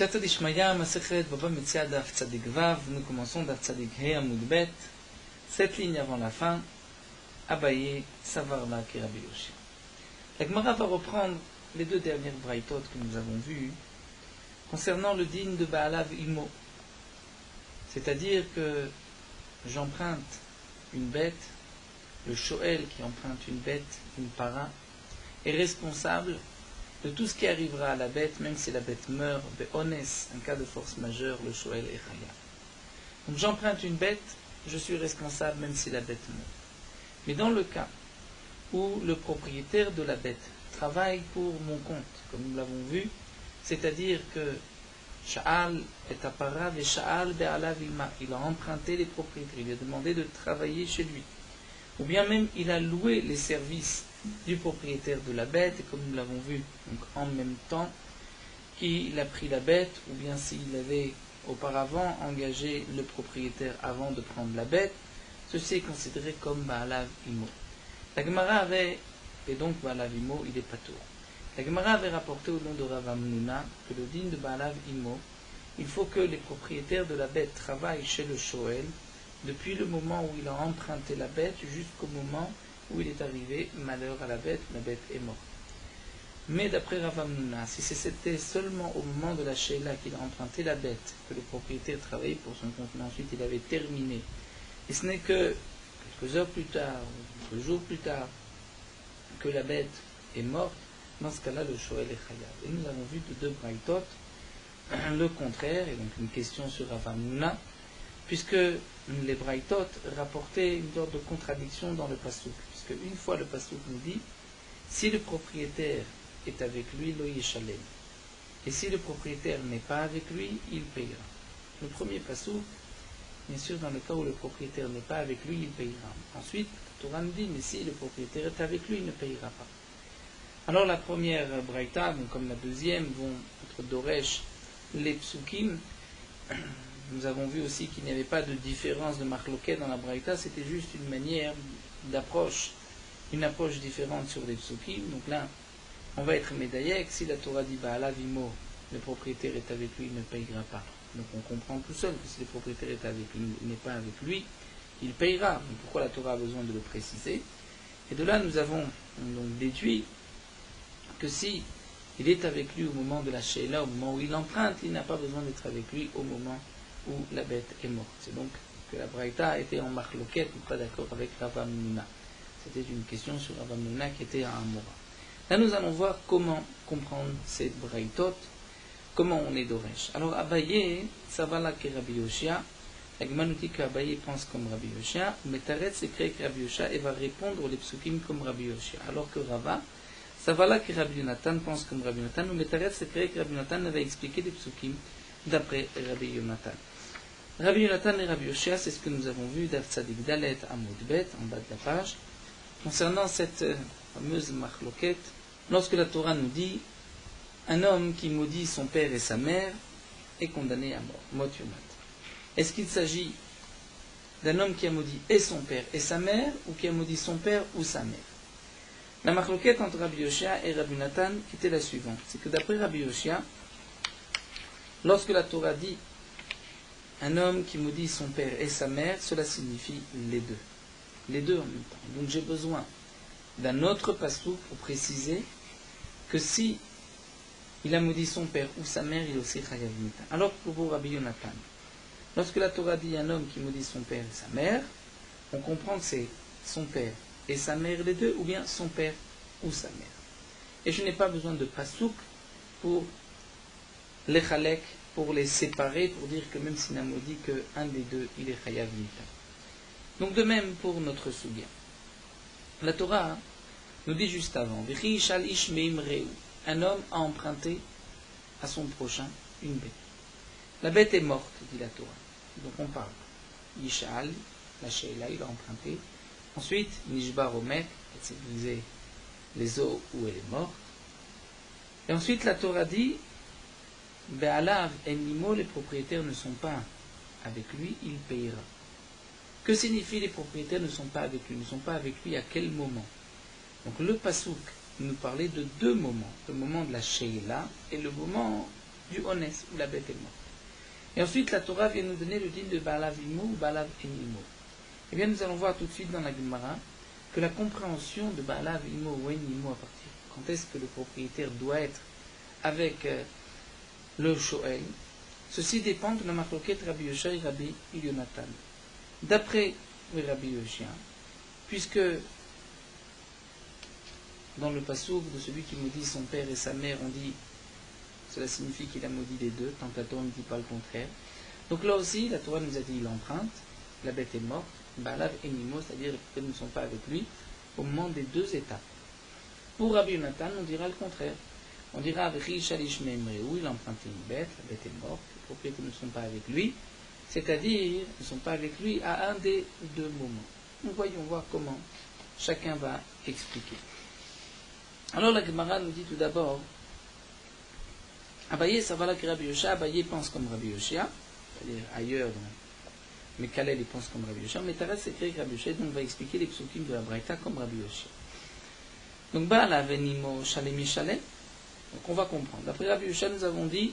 Siyata d'Ishmaya, Masechet, Baba Metzia, Daf Tzadik Vav. Nous commençons Daf Tzadik He Amud Bet. 7 lignes avant la fin. Abaye, Savarla, Kirabi Yoshia. La Gemara va reprendre les deux dernières braïtot que nous avons vues concernant le din de Baalav Imo. C'est-à-dire que j'emprunte une bête, le Shoel qui emprunte une bête, une para, est responsable de tout ce qui arrivera à la bête, même si la bête meurt, be'ones, un cas de force majeure, le Shoel est chaya. Donc j'emprunte une bête, je suis responsable même si la bête meurt. Mais dans le cas où le propriétaire de la bête travaille pour mon compte, comme nous l'avons vu, c'est-à-dire que Sha'al est aparav et Sha'al be'alav ilma, il a emprunté les propriétaires, il a demandé de travailler chez lui. Ou bien même il a loué les services du propriétaire de la bête, et comme nous l'avons vu, donc en même temps qu'il a pris la bête, ou bien s'il avait auparavant engagé le propriétaire avant de prendre la bête, ceci est considéré comme Baalav Imo. La Gemara avait, et donc Baalav Imo, il est patour. La Gemara avait rapporté au nom de Rav Hamnuna que le din de Baalav Imo, il faut que les propriétaires de la bête travaillent chez le Shoel depuis le moment où il a emprunté la bête jusqu'au moment où il est arrivé malheur à la bête est morte. Mais d'après Rav Hamnuna, si c'était seulement au moment de la Sheila qu'il a emprunté la bête que le propriétaire travaillait pour son compte, mais ensuite il avait terminé, et ce n'est que quelques heures plus tard, ou quelques jours plus tard, que la bête est morte, dans ce cas-là, le Shoel est chayav. Et nous avons vu de deux braïtot le contraire, et donc une question sur Rav Hamnuna, puisque les braïtot rapportaient une sorte de contradiction dans le pasouk, puisque une fois le pasouk nous dit, si le propriétaire est avec lui, lo yeshalem, et si le propriétaire n'est pas avec lui, il payera. Le premier pasouk, bien sûr, dans le cas où le propriétaire n'est pas avec lui, il payera. Ensuite, la Torah nous dit, mais si le propriétaire est avec lui, il ne payera pas. Alors la première braïta, comme la deuxième, vont être doresh les psukim. Nous avons vu aussi qu'il n'y avait pas de différence de marloquet dans la braïta, c'était juste une manière d'approche, une approche différente sur les psukim. Donc là, on va être médaillek. Si la Torah dit Baalav Imo, le propriétaire est avec lui, il ne payera pas. Donc on comprend tout seul que si le propriétaire est avec lui, il n'est pas avec lui, il payera. Donc pourquoi la Torah a besoin de le préciser? Et de là, nous avons donc déduit que si il est avec lui au moment de la Sheila, au moment où il emprunte, il n'a pas besoin d'être avec lui au moment où la bête est morte. C'est donc que la braïta était en marloquette, pas d'accord avec Rav Hamnuna. C'était une question sur Rav Hamnuna qui était à Amora. Là, nous allons voir comment comprendre ces braïtot, comment on est d'Oresh. Alors, Abaye, ça va là que Rabbi Yoshia. La Gemara nous dit qu'Abaye pense comme Rabbi Yoshia, mais Taret s'écrit que Rabbi Yoshia et va répondre les psukim comme Rabbi Yoshia. Alors que Rava, ça va là que Rabbi Yonatan pense comme Rabbi Yonatan, mais Taret s'écrit que Rabbi Yonatan va expliquer les psukim d'après Rabbi Yonatan. Rabbi Yonatan et Rabbi Yoshia, c'est ce que nous avons vu d'Af Tzadik Dalet Amud Bet, en bas de la page, concernant cette fameuse marloquette, lorsque la Torah nous dit un homme qui maudit son père et sa mère est condamné à mort, mot yomat. Est-ce qu'il s'agit d'un homme qui a maudit et son père et sa mère, ou qui a maudit son père ou sa mère? La marloquette entre Rabbi Yoshia et Rabbi Yonatan était la suivante, c'est que d'après Rabbi Yoshia, lorsque la Torah dit un homme qui maudit son père et sa mère, cela signifie les deux en même temps. Donc j'ai besoin d'un autre passouk pour préciser que si il a maudit son père ou sa mère, il est aussi chayav mita. Alors pour Rabbi Yonatan, lorsque la Torah dit un homme qui maudit son père et sa mère, on comprend que c'est son père et sa mère les deux, ou bien son père ou sa mère. Et je n'ai pas besoin de passouk pour les chalek, pour les séparer, pour dire que même s'il n'a maudit qu'un des deux, il est chayav mita. Donc de même pour notre sougya. La Torah nous dit juste avant, un homme a emprunté à son prochain une bête. La bête est morte, dit la Torah. Donc on parle. Yishal, la Sheila, il a emprunté. Ensuite, Nishbar Omek, elle s'est brisé les os où elle est morte. Et ensuite la Torah dit, Be'alav et Nimo, les propriétaires ne sont pas avec lui, il payera. Que signifie les propriétaires ne sont pas avec lui? Ne sont pas avec lui à quel moment? Donc le pasouk nous parlait de deux moments. Le moment de la Sheila et le moment du Honès, où la bête est morte. Et ensuite, la Torah vient nous donner le din de Baalav Imo ou Baalav Enimo. Eh bien, nous allons voir tout de suite dans la Gemara que la compréhension de Baalav Imo ou Enimo, à partir quand est-ce que le propriétaire doit être avec le Shoel, ceci dépend de la marloquette Rabbi Yosha et Rabbi Yonatan. D'après le Rabbi Yosha, puisque dans le passouk de celui qui maudit son père et sa mère, on dit, cela signifie qu'il a maudit les deux, tant que la Torah ne dit pas le contraire. Donc là aussi, la Torah nous a dit, il emprunte, la bête est morte, Baalav Enimo, c'est-à-dire les propriétaires ne sont pas avec lui, au moment des deux étapes. Pour Rabbi Yonatan, on dira le contraire. On dira avec Richalish Memreu, il a emprunté une bête, la bête est morte, les propriétaires ne sont pas avec lui, c'est-à-dire, ils ne sont pas avec lui à un des deux moments. Nous voyons voir comment chacun va expliquer. Alors la Gemara nous dit tout d'abord, Abaye, ça va là que Rabbi Yosha, Abaye pense comme Rabbi Yoshia, c'est-à-dire ailleurs, mais Kalel il pense comme Rabbi Yosha, mais Taras c'est écrit Rabbi Yoshia, donc on va expliquer les psukim de la Braïta comme Rabbi Yoshia. Donc Baalav Enimo Shalem Shalem, donc on va comprendre. D'après Rabbi Yosha, nous avons dit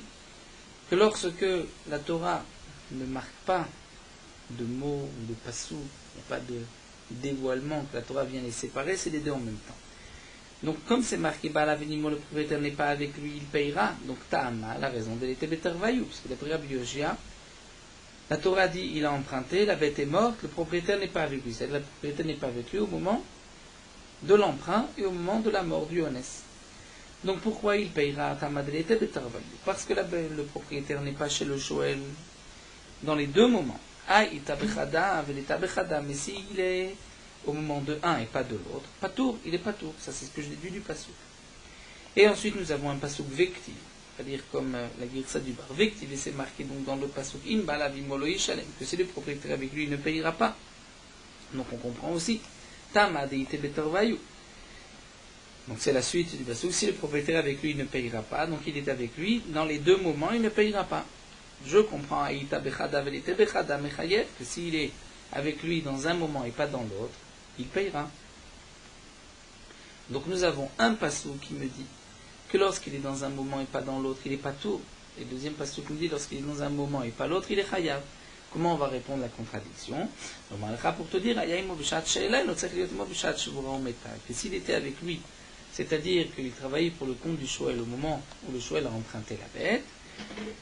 que lorsque la Torah ne marque pas de mots ou de passou, il n'y a pas de dévoilement que la Torah vient les séparer, c'est les deux en même temps. Donc comme c'est marqué Baalav Enimo, le propriétaire n'est pas avec lui, il payera. Donc Ta'ama, la raison de l'été Beter Vayou, parce que d'après Rabbi Yoshia, la Torah dit il a emprunté, la bête est morte, le propriétaire n'est pas avec lui. C'est-à-dire le propriétaire n'est pas avec lui au moment de l'emprunt et au moment de la mort du Honès. Donc pourquoi il payera Ta'ama de l'été Beter Vayou? Parce que le propriétaire n'est pas chez le Shoel dans les deux moments. Mais s'il est au moment de un et pas de l'autre, patour, il est patour. Ça c'est ce que je déduis du passouk. Et ensuite nous avons un passouk vectif, c'est-à-dire comme la girsa du bar. Vectif, et c'est marqué donc dans le passouk in balav imoloi shalem, que si le propriétaire avec lui il ne payera pas. Donc on comprend aussi Tama deite beter vayou. Donc c'est la suite du passouk. Si le propriétaire avec lui ne payera pas, donc il est avec lui, dans les deux moments il ne payera pas. Je comprends Aïta Bechada Velite Bechada Mechayev, que s'il est avec lui dans un moment et pas dans l'autre, il payera. Donc nous avons un passou qui me dit que lorsqu'il est dans un moment et pas dans l'autre, il est pas tout. Et le deuxième passou qui me dit lorsqu'il est dans un moment et pas l'autre, il est chayav. Comment on va répondre à la contradiction? Pour te dire, que s'il était avec lui, c'est-à-dire qu'il travaillait pour le compte du Shoel au moment où le Shoel a emprunté la bête,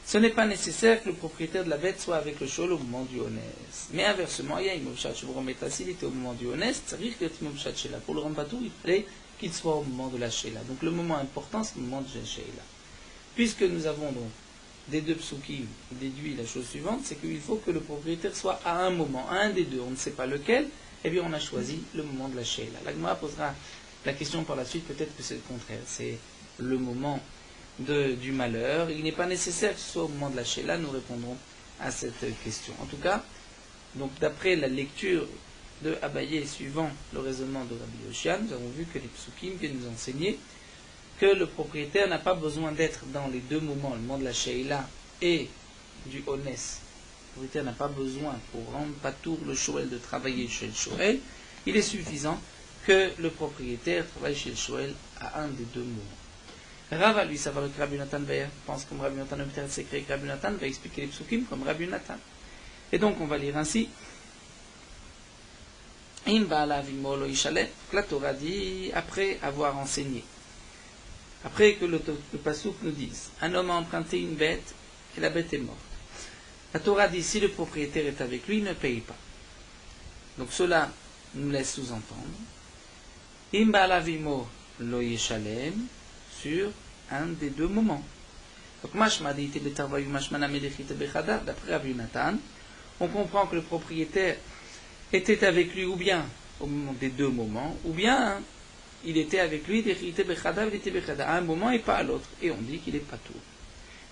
ce n'est pas nécessaire que le propriétaire de la bête soit avec le Shoel au moment du Honès. Mais inversement, s'il était au moment du Honès, pour le Rambatou, il fallait qu'il soit au moment de la Sheila. Donc le moment important, c'est le moment de la Sheila. Puisque nous avons donc des deux psukim déduit la chose suivante, c'est qu'il faut que le propriétaire soit à un moment, à un des deux, on ne sait pas lequel, et bien on a choisi le moment de la Sheila. La Gemara posera la question par la suite, peut-être que c'est le contraire, c'est le moment du malheur. Il n'est pas nécessaire que ce soit au moment de la Sheila, nous répondrons à cette question. En tout cas, donc d'après la lecture de Abaye suivant le raisonnement de Rabbi Yoshia, nous avons vu que les psukim viennent nous enseigner que le propriétaire n'a pas besoin d'être dans les deux moments, le moment de la Sheila et du Honès. Le propriétaire n'a pas besoin, pour rendre patour le Shoel, de travailler chez le Shoel. Il est suffisant que le propriétaire travaille chez le Shoel à un des deux moments. Rava, lui, ça va le Rabbi Nathan pense comme Rabbi Nathan, peut-être c'est que Rabbi Nathan va expliquer les psukim comme Rabbi Nathan. Et donc on va lire ainsi. La Torah dit, après avoir enseigné, après que le passouk nous dise, un homme a emprunté une bête et la bête est morte. La Torah dit, si le propriétaire est avec lui, il ne paye pas. Donc cela nous laisse sous-entendre, Imbalavimo lo yeshalem, sur un des deux moments. Donc d'après Rabbi Nathan, on comprend que le propriétaire était avec lui ou bien au moment des deux moments, ou bien il était avec lui à un moment et pas à l'autre, et on dit qu'il est pas tout.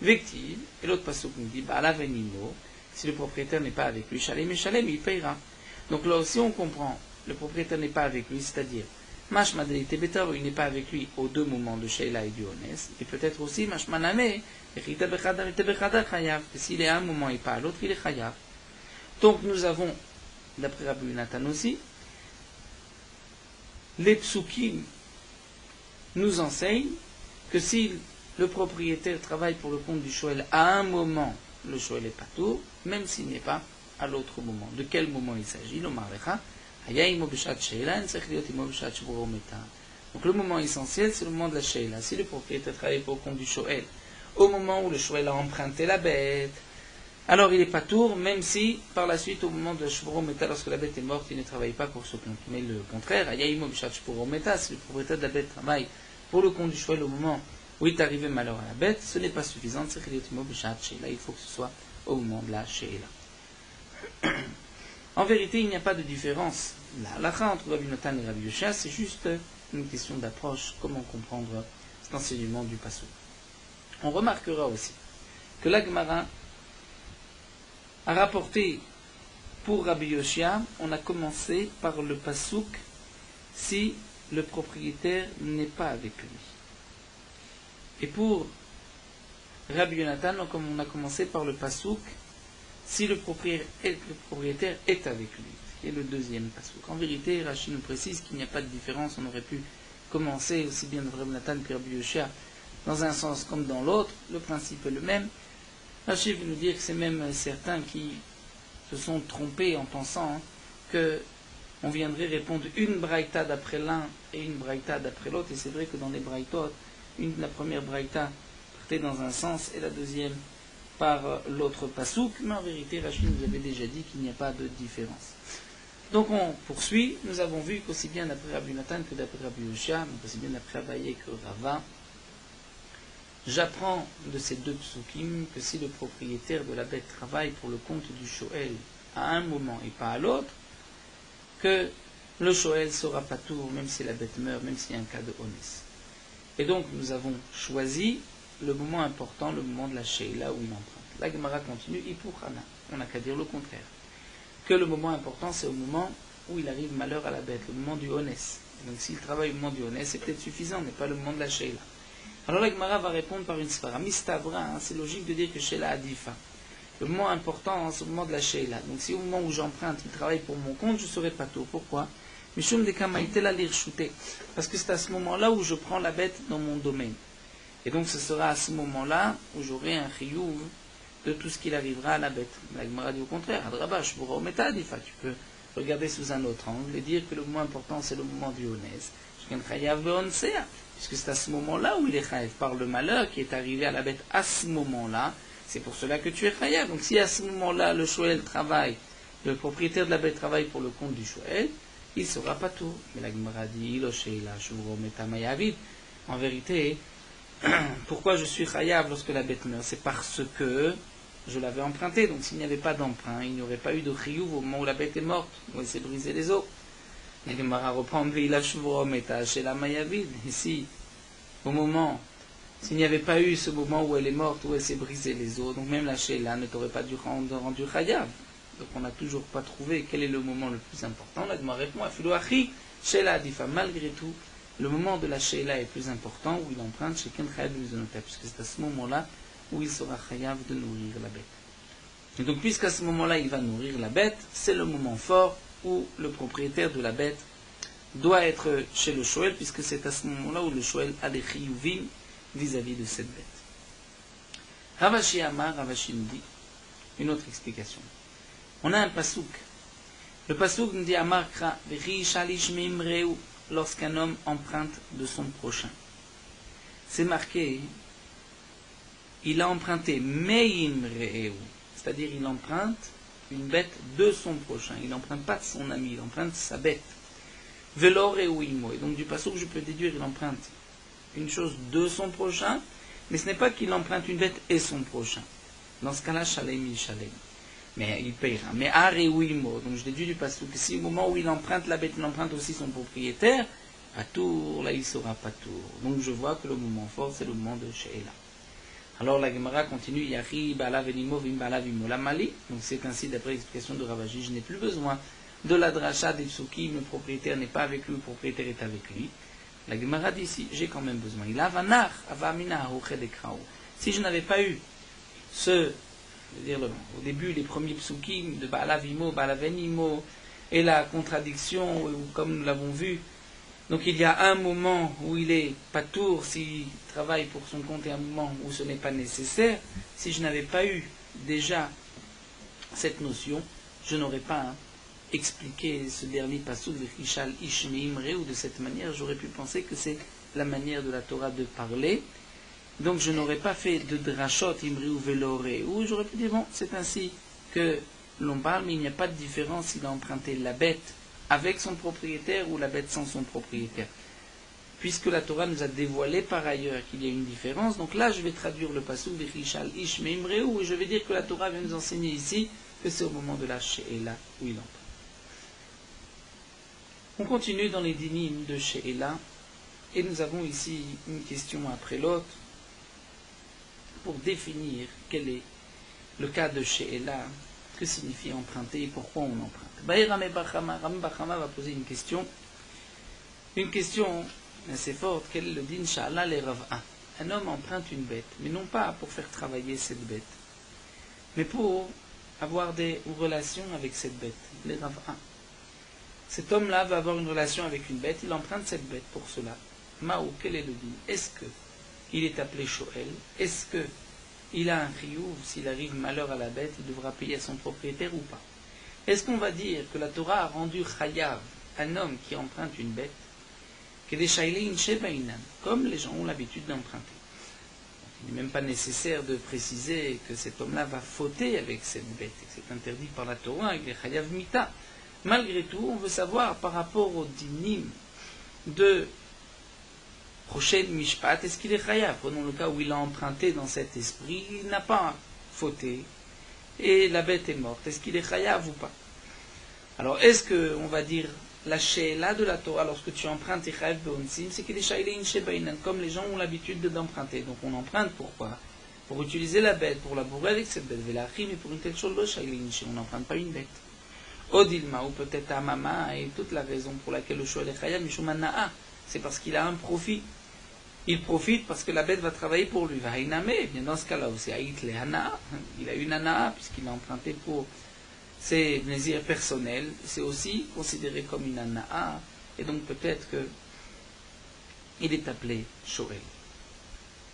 Vective, et l'autre passouk nous dit, si le propriétaire n'est pas avec lui, Shalem et Shalem, il payera. Donc là aussi on comprend, le propriétaire n'est pas avec lui, c'est-à-dire, Mashma Delite Betar, il n'est pas avec lui aux deux moments de Sheila et du Honès, et peut-être aussi Mashma Name, que s'il est à un moment et pas à l'autre, il est Chayav. Donc nous avons, d'après Rabbi Nathan aussi, les psukim nous enseignent que si le propriétaire travaille pour le compte du shoel à un moment, le shoel est patour, même s'il n'est pas à l'autre moment. De quel moment il s'agit? Donc le moment essentiel, c'est le moment de la sheila. Si le propriétaire travaille pour le compte du shoel, au moment où le shoel a emprunté la bête, alors il est patour, même si par la suite, au moment de shvuro meta, lorsque la bête est morte, il ne travaille pas pour ce compte. Mais le contraire, si le propriétaire de la bête travaille pour le compte du shoel au moment où il est arrivé malheur à la bête, ce n'est pas suffisant. Il faut que ce soit au moment de la sheila. En vérité, il n'y a pas de différence. La halakha entre Rabbi Natan et Rabbi Yoshia, c'est juste une question d'approche, comment comprendre cet enseignement du passouk. On remarquera aussi que la Gemara a rapporté pour Rabbi Yoshia, on a commencé par le passouk si le propriétaire n'est pas avec lui. Et pour Rabbi Yonatan, on a commencé par le passouk si le propriétaire est avec lui, qui est le deuxième passouk. En vérité, Rashi nous précise qu'il n'y a pas de différence, on aurait pu commencer aussi bien Rabbi Yonatan que Rabbi Yoshia dans un sens comme dans l'autre, le principe est le même. Rashi veut nous dire que c'est même certains qui se sont trompés en pensant que on viendrait répondre une braïta d'après l'un et une braïta d'après l'autre, et c'est vrai que dans les braïtot, la première braïta partait dans un sens et la deuxième par l'autre pasouk, mais en vérité, Rashi nous avait déjà dit qu'il n'y a pas de différence. Donc on poursuit, nous avons vu qu'aussi bien d'après Rabbi Natan que d'après Rabbi Yoshia, mais aussi bien d'après Abaye que Rava, j'apprends de ces deux psukim que si le propriétaire de la bête travaille pour le compte du shoel à un moment et pas à l'autre, que le shoel sera pas tour, même si la bête meurt, même s'il y a un cas de honest. Et donc nous avons choisi le moment important, le moment de la sheila où il emprunte. La Gemara continue, Hipuchana. On n'a qu'à dire le contraire. Que le moment important, c'est au moment où il arrive malheur à la bête, le moment du honest. Donc s'il travaille au moment du honest, c'est peut-être suffisant, mais pas le moment de la sheila. Alors la Gemara va répondre par une svara. Mistavra, c'est logique de dire que sheila a 10 fins. Le moment important, c'est le moment de la sheila. Donc si au moment où j'emprunte, il travaille pour mon compte, je serai pas tôt. Pourquoi? Mishum de kamaïtela lirshute. Parce que c'est à ce moment-là où je prends la bête dans mon domaine. Et donc ce sera à ce moment-là où j'aurai un chiyuv de tout ce qu'il arrivera à la bête. La Gemara dit au contraire, Adrabash, pour Ometa, tu peux regarder sous un autre angle et dire que le moment important c'est le moment du honest. Puisque c'est à ce moment-là où il est chayav, par le malheur qui est arrivé à la bête à ce moment-là, c'est pour cela que tu es chayav. Donc si à ce moment-là le shoel travaille, le propriétaire de la bête travaille pour le compte du shoel, il sera pas tout. Mais la Gemara dit, en vérité, pourquoi je suis chayav lorsque la bête meurt? C'est parce que je l'avais emprunté. Donc s'il n'y avait pas d'emprunt, il n'y aurait pas eu de chiyuv au moment où la bête est morte, où elle s'est brisée les os. La Gemara reprend et si au moment, s'il n'y avait pas eu ce moment où elle est morte, où elle s'est brisée les os, donc même la sheila ne t'aurait pas dû rendre rendu chayav. Donc on n'a toujours pas trouvé quel est le moment le plus important. La Gemara répond Afilouachi, sheila difa, malgré tout, le moment de la sheila est plus important, où il emprunte chez Ken Chayav Mizonota, puisque c'est à ce moment-là où il sera chayav de nourrir la bête. Et donc puisqu'à ce moment-là il va nourrir la bête, c'est le moment fort où le propriétaire de la bête doit être chez le shoel, puisque c'est à ce moment-là où le shoel a des chiyuvim vis-à-vis de cette bête. Ravashi Amar, Ravashi nous dit une autre explication. On a un pasouk. Le pasouk nous dit Amar Kra, Vechi Shalish Mimreu, lorsqu'un homme emprunte de son prochain. C'est marqué, il a emprunté Meimreu, c'est-à-dire il emprunte une bête de son prochain. Il n'emprunte pas de son ami, il emprunte sa bête. Velor et Ouimo. Et donc du pasouk, je peux déduire qu'il emprunte une chose de son prochain, mais ce n'est pas qu'il emprunte une bête et son prochain. Dans ce cas-là, Shalem il Shalem. Mais il payera. Mais Ar et Ouimo. Donc je déduis du pasouk que si au moment où il emprunte la bête, il emprunte aussi son propriétaire, Patour, là il sera Patour. Donc je vois que le moment fort, c'est le moment de Sheila. Alors la Gemara continue, Yahi, Bala, Venimo, Vim, Bala, Vimo, la Mali. Donc c'est ainsi d'après l'explication de Ravaji, je n'ai plus besoin de la dracha des psukim, le propriétaire n'est pas avec lui, le propriétaire est avec lui. La Gemara dit ici, j'ai quand même besoin. Il a vanar, avamina, si je n'avais pas eu au début, les premiers psukim de Bala, Vimo, Bala, Venimo, et la contradiction, comme nous l'avons vu, Donc il y a un moment où il est patour s'il travaille pour son compte et un moment où ce n'est pas nécessaire. Si je n'avais pas eu déjà cette notion, je n'aurais pas expliqué ce dernier passouk de Richal Ishmeimre, ou de cette manière j'aurais pu penser que c'est la manière de la Torah de parler. Donc je n'aurais pas fait de drachot imri ou veloré, ou j'aurais pu dire bon, c'est ainsi que l'on parle, mais il n'y a pas de différence s'il a emprunté la bête avec son propriétaire ou la bête sans son propriétaire. Puisque la Torah nous a dévoilé par ailleurs qu'il y a une différence, donc là je vais traduire le passouk de Richal Ishmeimreu, et je vais dire que la Torah vient nous enseigner ici que c'est au moment de la She'ela où il emprunte. On continue dans les dynimes de She'ela, et nous avons ici une question après l'autre pour définir quel est le cas de She'ela, que signifie emprunter et pourquoi on emprunte. Rami Bachama va poser une question assez forte. Quel est le din Sha'ala le Rav'a? Un homme emprunte une bête, mais non pas pour faire travailler cette bête, mais pour avoir des relations avec cette bête, les Rav'a. Cet homme-là va avoir une relation avec une bête, il emprunte cette bête pour cela. Ma'ou, quel est le din? Est-ce qu'il est appelé Shoel? Est-ce qu'il a un chiyuv? S'il arrive malheur à la bête, il devra payer à son propriétaire ou pas? Est-ce qu'on va dire que la Torah a rendu chayav un homme qui emprunte une bête, comme les gens ont l'habitude d'emprunter? Il n'est même pas nécessaire de préciser que cet homme-là va fauter avec cette bête, et que c'est interdit par la Torah avec les chayav mita. Malgré tout, on veut savoir par rapport au dinim de prochaine mishpat, est-ce qu'il est chayav? Prenons le cas où il a emprunté dans cet esprit, il n'a pas fauté, et la bête est morte. Est-ce qu'il est chayav ou pas? Alors, est-ce qu'on va dire la she'ela de la Torah, lorsque tu empruntes chayav be'onsim, c'est qu'il est shailein shebainan, comme les gens ont l'habitude d'emprunter. Donc on emprunte pourquoi? Pour utiliser la bête, pour labourer avec cette bête, velachim, mais pour une telle chose, on n'emprunte pas une bête. Odilma, ou peut-être Amama, et toute la raison pour laquelle le shoel est chayav, mishumana'a, c'est parce qu'il a un profit. Il profite parce que la bête va travailler pour lui. Bien dans ce cas-là aussi, il a une ana'a, puisqu'il a emprunté pour ses plaisirs personnels. C'est aussi considéré comme une ana'a, et donc peut-être qu'il est appelé shoel.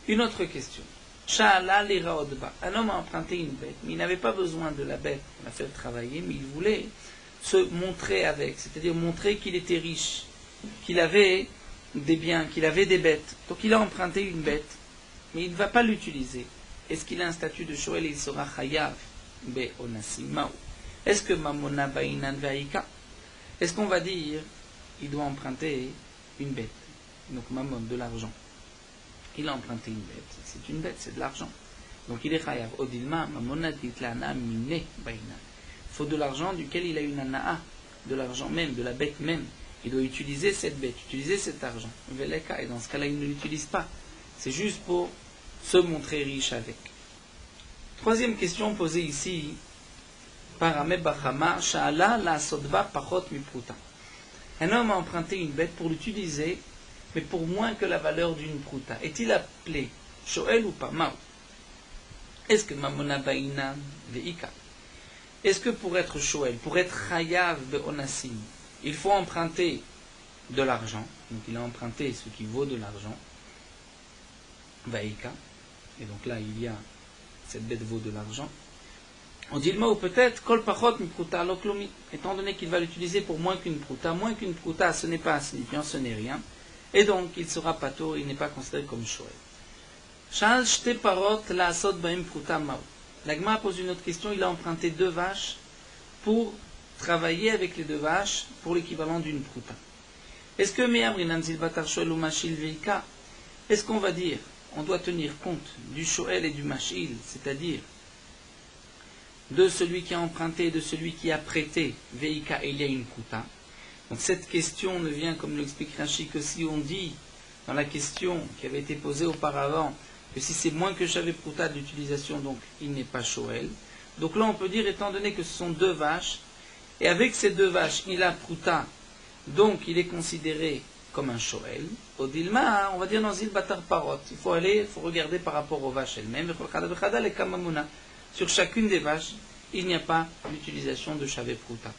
Une autre question. Sha'ala liraodba. Un homme a emprunté une bête, mais il n'avait pas besoin de la bête pour la faire travailler, mais il voulait se montrer avec, c'est-à-dire montrer qu'il était riche, qu'il avait des biens, qu'il avait des bêtes. Donc il a emprunté une bête, mais il ne va pas l'utiliser. Est-ce qu'il a un statut de shoel et il sera chayav be'onasim? Est-ce que mamona ba'inan ve'aika? Est-ce qu'on va dire il doit emprunter une bête, donc mamon, de l'argent? Il a emprunté une bête, c'est une bête, c'est de l'argent. Donc il est chayav. Odilma mamona ditlana mine ba'inan. Il faut de l'argent duquel il a une ana'a, de l'argent même, de la bête même. Il doit utiliser cette bête, utiliser cet argent. Et dans ce cas-là, il ne l'utilise pas. C'est juste pour se montrer riche avec. Troisième question posée ici par Rami Bachama, Sha'ala la sodba pachot mipruta. Un homme a emprunté une bête pour l'utiliser, mais pour moins que la valeur d'une pruta. Est-il appelé shoel ou pas? Mao. Est-ce que mamona ba'inan ve'ika? Est-ce que pour être shoel, pour être chayav be'onasim, il faut emprunter de l'argent? Donc il a emprunté ce qui vaut de l'argent, vaïka, et donc là il y a cette bête vaut de l'argent. On dit le mot, ou peut-être kol pachot mi pruta loklomi, étant donné qu'il va l'utiliser pour moins qu'une pruta, ce n'est pas insignifiant, ce n'est rien, et donc il sera pato, il n'est pas considéré comme shoel. Shal shte parot la asot baim pruta mao. L'agma pose une autre question, il a emprunté 2 vaches pour travailler avec les 2 vaches pour l'équivalent d'une pruta. Est-ce que me'amrinan zilbatar shoel ou mashil veika? Est-ce qu'on va dire, on doit tenir compte du shoel et du mashil, c'est-à-dire de celui qui a emprunté et de celui qui a prêté veika, et il y a une pruta? Donc cette question ne vient, comme l'explique Rashi, que si on dit dans la question qui avait été posée auparavant que si c'est moins que j'avais pruta d'utilisation, donc il n'est pas shoel. Donc là on peut dire, étant donné que ce sont 2 vaches, et avec ces 2 vaches, il a pruta, donc il est considéré comme un shoel. Odilma, on va dire dans zil batar parot. Il faut regarder par rapport aux vaches elles-mêmes. Sur chacune des vaches, il n'y a pas l'utilisation de shavé pruta.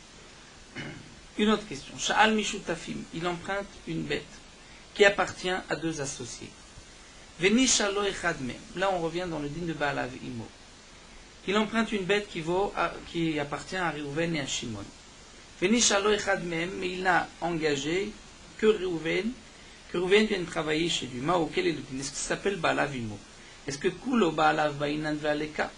Une autre question. Sha'al Mishutafim, il emprunte une bête qui appartient à deux associés. Veni Shalo Echad Mem. Là, on revient dans le din de Baalav Imo. Il emprunte une bête qui appartient à Réhouven et à Shimon. Veni Shalo Echad Mem, mais il n'a engagé que Réhouven vienne travailler chez lui. Mao, quel est le din? Est-ce que ça s'appelle Baalav Imo? Est-ce que Kulo Baalav Bainan Valeka?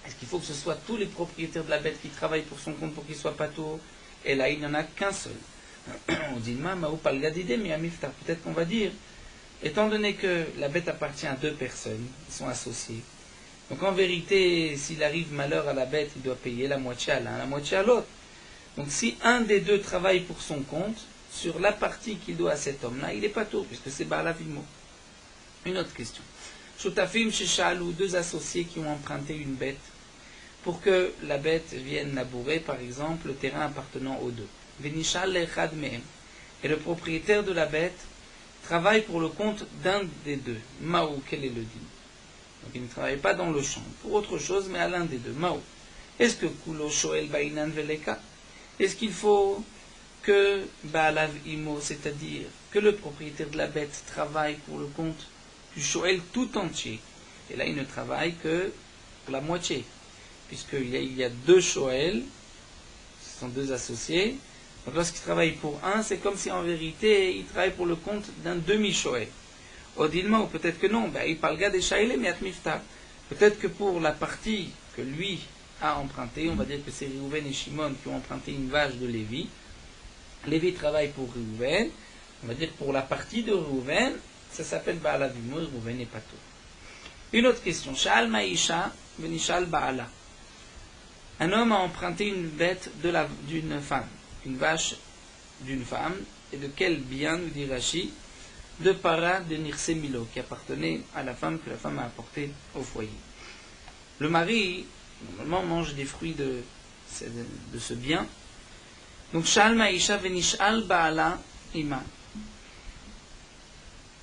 Est-ce qu'il faut que ce soit tous les propriétaires de la bête qui travaillent pour son compte pour qu'il soit pato? Et là, il n'y en a qu'un seul. On dit, peut-être qu'on va dire, étant donné que la bête appartient à deux personnes, ils sont associés, donc en vérité, s'il arrive malheur à la bête, il doit payer la moitié à l'un, la moitié à l'autre. Donc si un des deux travaille pour son compte, sur la partie qu'il doit à cet homme-là, il est pato, puisque c'est Baalav Imo. Une autre question. Shutafim Sheshalou, deux associés qui ont emprunté une bête, pour que la bête vienne labourer, par exemple, le terrain appartenant aux deux. Venishal lechad mehem. Et le propriétaire de la bête travaille pour le compte d'un des deux. Mao, quel est le din? Donc il ne travaille pas dans le champ, pour autre chose, mais à l'un des deux. Mao. Est-ce que kulo shoel bainan veleka? Est-ce qu'il faut que Baalav Imo, c'est-à-dire que le propriétaire de la bête travaille pour le compte du shoel tout entier? Et là, il ne travaille que pour la moitié. Puisqu'il y a deux shoel, ce sont deux associés. Donc lorsqu'il travaille pour un, c'est comme si en vérité, il travaille pour le compte d'un demi-shoel. Odilma, ou peut-être que non, il parle des shaile miat mifta. Peut-être que pour la partie que lui a empruntée, on va dire que c'est Réhouven et Shimon qui ont emprunté une vache de Lévi. Lévi travaille pour Réhouven. On va dire que pour la partie de Réhouven, ça s'appelle Baalav Imo, Réhouven et Pato. Une autre question. Sha'al Maïsha, Venishal Baala. Un homme a emprunté une bête d'une femme, une vache d'une femme, et de quel bien, nous dit Rashi, de para de Nirse Milo, qui appartenait à la femme que la femme a apporté au foyer. Le mari, normalement, mange des fruits de ce bien. Donc, Shal Maïsha Venishal Baala Ima.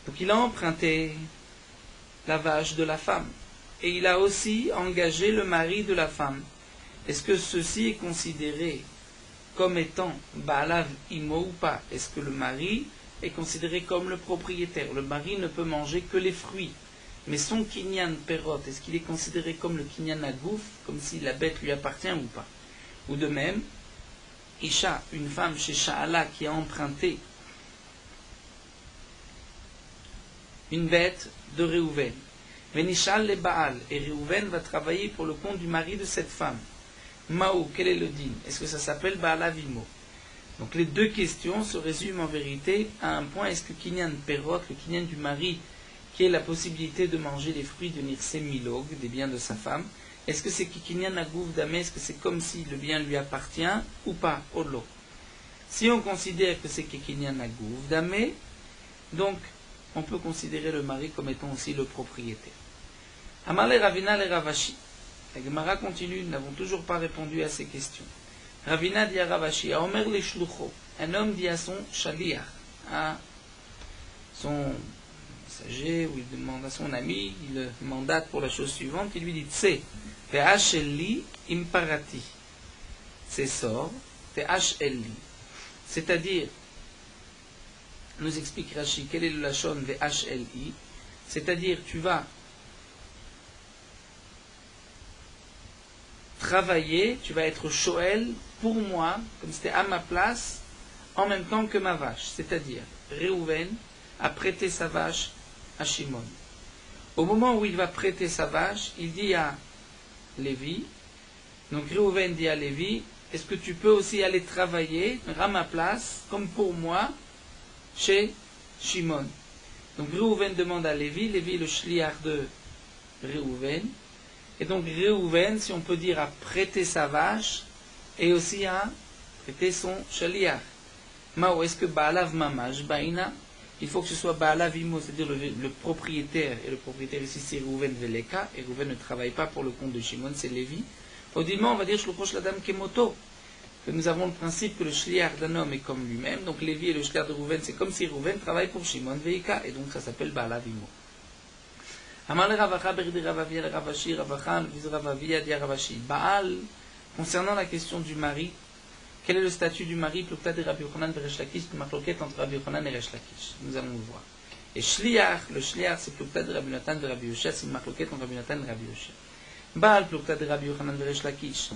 Donc, il a emprunté la vache de la femme, et il a aussi engagé le mari de la femme. Est-ce que ceci est considéré comme étant Baalav Imo ou pas? Est-ce que le mari est considéré comme le propriétaire? Le mari ne peut manger que les fruits. Mais son kinyan perot, est-ce qu'il est considéré comme le kinyan agouf, comme si la bête lui appartient ou pas? Ou de même, Isha, une femme chez Sha'ala qui a emprunté une bête de Réhouven. Venishal le Baal, et Réhouven va travailler pour le compte du mari de cette femme. Mao, quel est le din? Est-ce que ça s'appelle Baalav Imo? Donc les deux questions se résument en vérité à un point. Est-ce que Kinyan Perot, le Kinyan du mari, qui est la possibilité de manger les fruits de Nirse Milog, des biens de sa femme, est-ce que c'est Kinyan Agouf Damé? Est-ce que c'est comme si le bien lui appartient ou pas? Olo. Si on considère que c'est Kinyan Agouf Damé, donc on peut considérer le mari comme étant aussi le propriétaire. Amar le Ravina le Ravashi. La Gemara continue, nous n'avons toujours pas répondu à ces questions. Ravina dit à Ravashi, à Omer le Shlucho, un homme dit à son Shaliach, à son messager, ou il demande à son ami, il le mandate pour la chose suivante, il lui dit, Tse, Ve'ach-Eli imparati. C'est sort, Ve'ach-Eli. C'est-à-dire, nous explique Rashi, quel est le lachon Ve'ach-Eli, c'est-à-dire, tu vas travailler, tu vas être Shoel pour moi, comme c'était à ma place, en même temps que ma vache. C'est-à-dire, Réhouven a prêté sa vache à Shimon. Au moment où il va prêter sa vache, il dit à Lévi, donc Réhouven dit à Lévi, est-ce que tu peux aussi aller travailler à ma place, comme pour moi, chez Shimon? Donc Réhouven demande à Lévi, Lévi est le shliach de Réhouven, et donc Réhouven, si on peut dire, a prêté sa vache et aussi a prêté son shaliach. Mao, est-ce que Baalav Mamash, Baina, il faut que ce soit Baalav Imo, c'est-à-dire le propriétaire, et le propriétaire ici c'est Réhouven Veleka, et Réhouven ne travaille pas pour le compte de Shimon, c'est Lévi. Autrement, on va dire Shluchosh Ladam Kemoto, que nous avons le principe que le shliach d'un homme est comme lui-même, donc Lévi et le shliach de Réhouven, c'est comme si Réhouven travaille pour Shimon Veleka, et donc ça s'appelle Baalav Imo. Amar le Ravacha berdi Ravavia le Ravashi, Ravacha le Ravavia dit Ravashi. Baal, concernant la question du mari, Quel est le statut du mari? Plukta de Rabbi Yochanan et Resh Lakish, marloquette entre Rabbi Yochanan et Resh Lakish. Nous allons le voir. Et Shliach, le Shliach, c'est Plukta de Rabbi Natan et Rabbi Yoshia, c'est une marloquette entre Rabbi Natan et Rabbi Yoshia. Baal, Plukta de Rabbi Yochanan et Resh Lakish.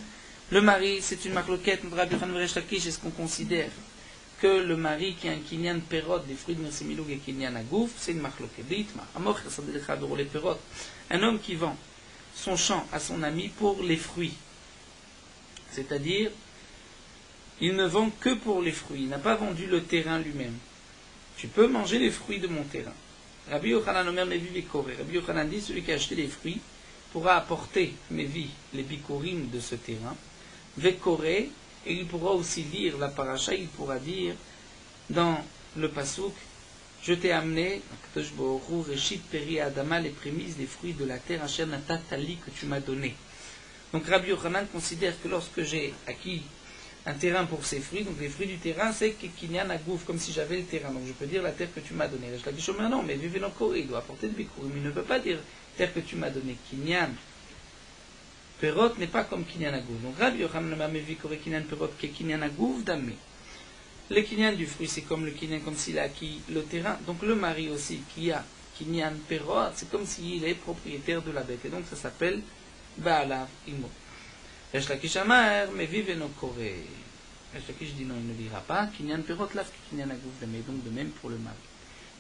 Le mari, c'est une marloquette entre Rabbi Yochanan et Resh Lakish. Est-ce qu'on considère que le mari qui a un kinyan perot, des fruits de Mirsimilug et kinyan agouf, c'est une marloquette. Les perot. Un homme qui vend son champ à son ami pour les fruits. C'est-à-dire, il ne vend que pour les fruits, il n'a pas vendu le terrain lui-même. Tu peux manger les fruits de mon terrain. Rabbi Yochanan Omer Mevi Bekoré. Rabbi Yochanan dit, celui qui a acheté les fruits pourra apporter Mevi, les bikorim de ce terrain, Vekoré, et il pourra aussi lire la paracha, il pourra dire dans le pasouk, je t'ai amené, Reshit Peri Adama, les prémices des fruits de la terre, Asher Natatali, que tu m'as donné. Donc Rabbi Yochanan considère que lorsque j'ai acquis un terrain pour ses fruits, donc les fruits du terrain, c'est Kinyan Agouf, comme si j'avais le terrain. Donc je peux dire la terre que tu m'as donnée. Je dis, non, mais Vivenokori, il doit apporter de Bikurim. Il ne peut pas dire terre que tu m'as donnée. Kinyan Perot n'est pas comme Kinyan Agouf. Donc Rabbi Yochanan m'a mevi Kore Kinyan Perot, que Kinyan Agouf damé. Le Kinyan du fruit, c'est comme le Kinyan, comme s'il a acquis le terrain. Donc le mari aussi, qui a Kinyan Perot, c'est comme s'il est propriétaire de la bête. Et donc ça s'appelle Baalav Imo. Resh Lakish Amar, mais vive nos Corée. Resh Lakish dit non, il ne dira pas. Kinyan Perot laf, Kinyan Agouf damé. Donc de même pour le mari.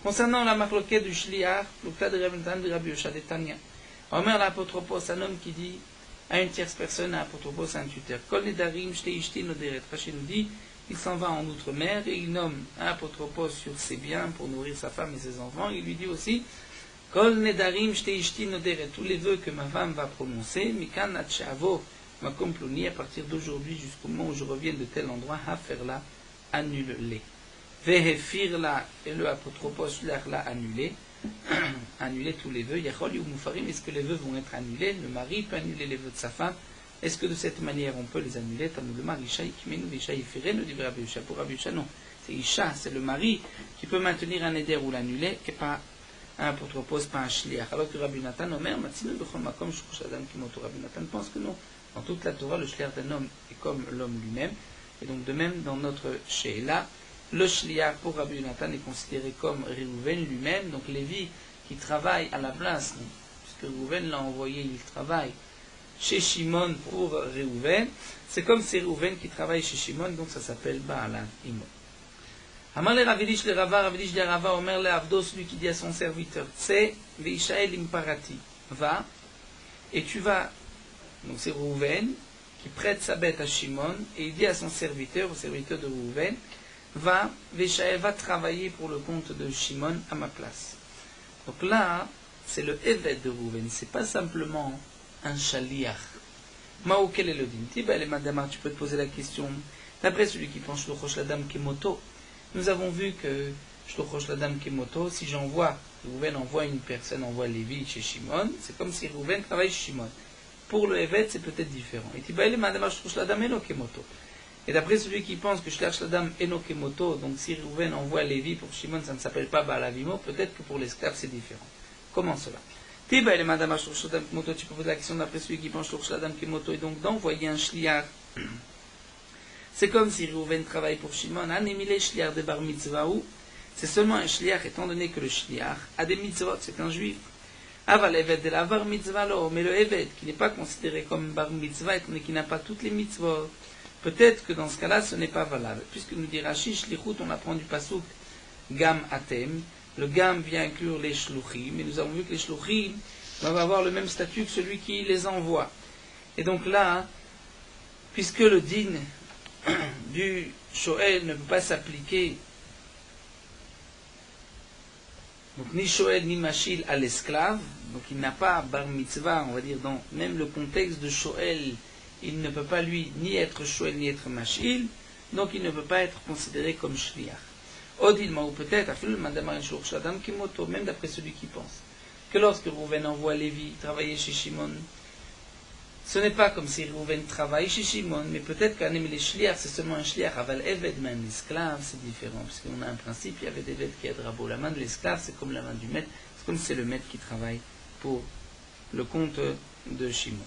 Concernant la marloquette du Shliach, l'Ukta de Rabbi Natan de Rabbi Yosha de Tanya. Omer l'apotropos, un homme qui dit à une tierce personne, à apotropos, à un tuteur. Kol nedarim shte ishti noderet. Rachid nous dit, il s'en va en outre-mer et il nomme un apotropos sur ses biens pour nourrir sa femme et ses enfants. Il lui dit aussi, Kol nedarim shte ishti noderet. Tous les vœux que ma femme va prononcer, mikan atchavo makom ploni, à partir d'aujourd'hui jusqu'au moment où je reviens de tel endroit, haferla, annule-les. Vehefirla, et le apotropos l'a annulé. Annuler tous les vœux. Yachol ou Moufarim, est-ce que les vœux vont être annulés? Le mari peut annuler les vœux de sa femme. Est-ce que de cette manière on peut les annuler? Le mari, Isha, Ikimenu, Isha, Ifere, nous dit Rabbi Yosha. Pour Rabbi Yosha, non. C'est Isha, c'est le mari qui peut maintenir un éder ou l'annuler, et pas un apotropos, pas un shliach. Alors que Rabbi Natan, Omer, Matsinu, Bechol Makom, Shukush Adam, Kimoto. Rabbi Natan pense que non. Dans toute la Torah, le shliach d'un homme est comme l'homme lui-même. Et donc de même, dans notre Sheila, le shliach pour Rabbi Natan est considéré comme Réhouven lui-même, donc Lévi qui travaille à la place, puisque Réhouven l'a envoyé, il travaille chez Shimon pour Réhouven, c'est comme c'est Réhouven qui travaille chez Shimon, donc ça s'appelle Baalan Imo. Amar le Ravidish le Rava, Ravidish le Rava, Omer le Avdo, celui qui dit à son serviteur, Tse veishael imparati, va, et tu vas, donc c'est Réhouven qui prête sa bête à Shimon, et il dit à son serviteur, au serviteur de Réhouven, va, Veshael va travailler pour le compte de Shimon à ma place. Donc là, c'est le Eved de Rouven, c'est pas simplement un Shaliach. Mao, quel est le din? Tiba, les madamar, tu peux te poser la question. D'après celui qui pense Shlochosh Ladam Kemoto, nous avons vu que Shlochosh Ladam Kemoto, si j'envoie, Rouven envoie une personne, envoie Lévi chez Shimon, c'est comme si Rouven travaille chez Shimon. Pour le Eved, c'est peut-être différent. Et Tiba, les madamar, Shlochosh Ladam Eno Kemoto. Et d'après celui qui pense que Shlach Shladam Enokemoto, donc si Rouven envoie Lévi pour Shimon, ça ne s'appelle pas Baalavimo, peut-être que pour l'esclave c'est différent. Comment cela? Tiba le Madama Shlach Shladam Kemoto, tu peux poser la question d'après celui qui pense Shlach Shladam Kemoto, et donc d'envoyer un shliach. C'est comme si Rouven travaille pour Shimon, Anemile shliach de bar mitzvah, c'est seulement un shliach, étant donné que le shliach a des mitzvot, c'est un juif. Aval Eved de la bar mitzvah lo, mais le Eved, qui n'est pas considéré comme bar mitzvah, étant donné qu'il n'a pas toutes les mitzvot. Peut-être que dans ce cas-là, ce n'est pas valable. Puisque nous dit Rashi, Shlichut, on apprend du pasouk Gam Atem. Le Gam vient inclure les Shluchim. Mais nous avons vu que les Shluchim doivent avoir le même statut que celui qui les envoie. Et donc là, puisque le din du Shoel ne peut pas s'appliquer, donc ni Shoel ni Machil à l'esclave, donc il n'a pas Bar Mitzvah, on va dire, dans même le contexte de Shoel, il ne peut pas lui ni être Shoel ni être Machil, donc il ne peut pas être considéré comme Shliach. Odilma, ou peut-être, même d'après celui qui pense, que lorsque Rouven envoie Lévi travailler chez Shimon, ce n'est pas comme si Rouven travaille chez Shimon, mais peut-être qu'un les Shliach, c'est seulement un Shliach. Aval Eved, même l'esclave, c'est différent, parce qu'on a un principe, il y avait des Eved qui aident Rabo. La main de l'esclave, c'est comme la main du maître, c'est comme si c'est le maître qui travaille pour le compte de Shimon.